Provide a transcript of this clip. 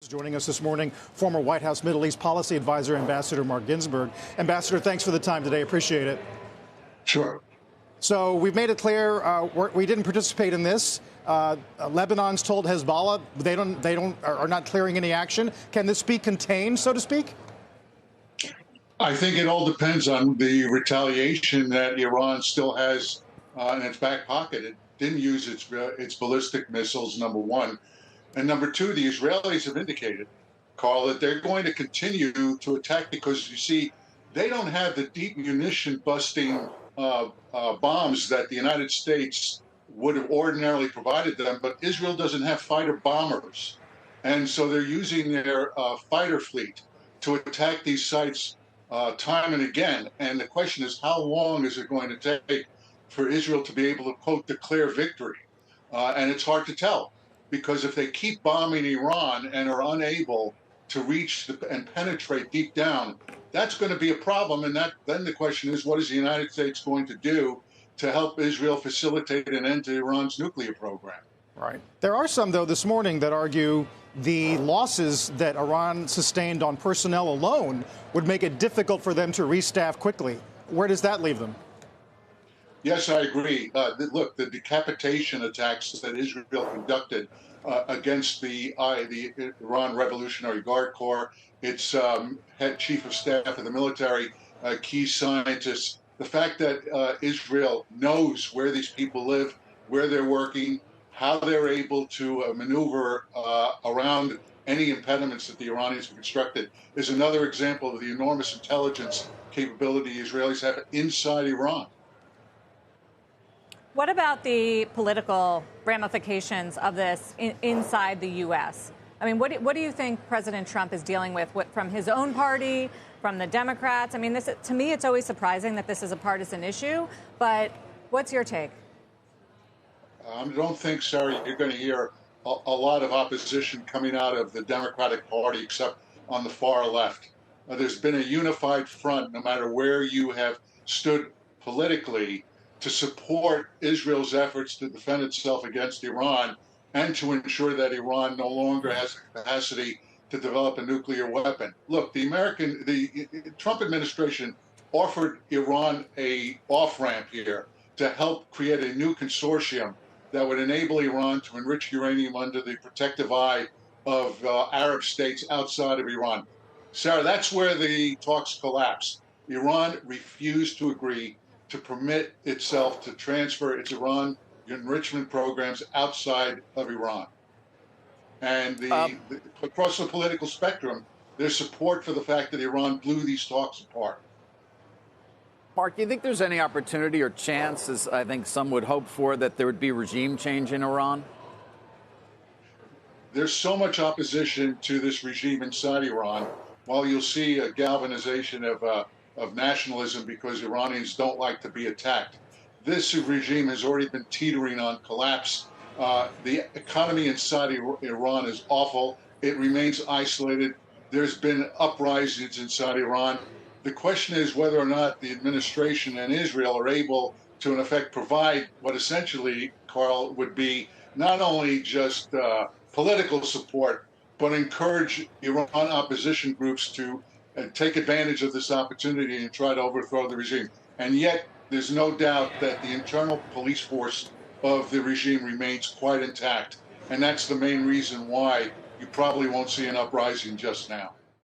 Joining us this morning, former White House Middle East Policy Advisor, Ambassador Marc Ginsberg. Ambassador, thanks for the time today. Appreciate it. Sure. So we've made it clear we didn't participate in this. Lebanon's told Hezbollah they are not clearing any action. Can this be contained, so to speak? I think it all depends on the retaliation that Iran still has in its back pocket. It didn't use its ballistic missiles, number one. And number two, the Israelis have indicated, Carl, that they're going to continue to attack because, you see, they don't have the deep munition-busting bombs that the United States would have ordinarily provided them, but Israel doesn't have fighter bombers. And so they're using their fighter fleet to attack these sites time and again. And the question is, how long is it going to take for Israel to be able to, quote, declare victory? And it's hard to tell. Because if they keep bombing Iran and are unable to reach and penetrate deep down, that's going to be a problem. And then the question is, what is the United States going to do to help Israel facilitate an end to Iran's nuclear program? Right. There are some, though, this morning that argue the losses that Iran sustained on personnel alone would make it difficult for them to restaff quickly. Where does that leave them? Yes, I agree. Look, the decapitation attacks that Israel conducted against the Iran Revolutionary Guard Corps, its head chief of staff of the military, key scientists, the fact that Israel knows where these people live, where they're working, how they're able to maneuver around any impediments that the Iranians have constructed is another example of the enormous intelligence capability Israelis have inside Iran. What about the political ramifications of this inside the U.S.? I mean, what do you think President Trump is dealing with from his own party, from the Democrats? I mean, to me, it's always surprising that this is a partisan issue. But what's your take? I don't think, Sarah, you're going to hear a lot of opposition coming out of the Democratic Party, except on the far left. There's been a unified front, no matter where you have stood politically, to support Israel's efforts to defend itself against Iran and to ensure that Iran no longer has the capacity to develop a nuclear weapon. Look, the Trump administration offered Iran a off-ramp here to help create a new consortium that would enable Iran to enrich uranium under the protective eye of Arab states outside of Iran. Sarah, that's where the talks collapsed. Iran refused to agree to permit itself to transfer its Iran enrichment programs outside of Iran. And across the political spectrum, there's support for the fact that Iran blew these talks apart. Mark, do you think there's any opportunity or chance, as I think some would hope for, that there would be regime change in Iran? There's so much opposition to this regime inside Iran. While you'll see a galvanization of nationalism because Iranians don't like to be attacked, this regime has already been teetering on collapse. The economy inside Iran is awful. It remains isolated. There's been uprisings inside Iran. The question is whether or not the administration and Israel are able to, in effect, provide what essentially, Carl, would be not only just political support, but encourage Iran opposition groups to take advantage of this opportunity and try to overthrow the regime. And yet, there's no doubt that the internal police force of the regime remains quite intact. And that's the main reason why you probably won't see an uprising just now.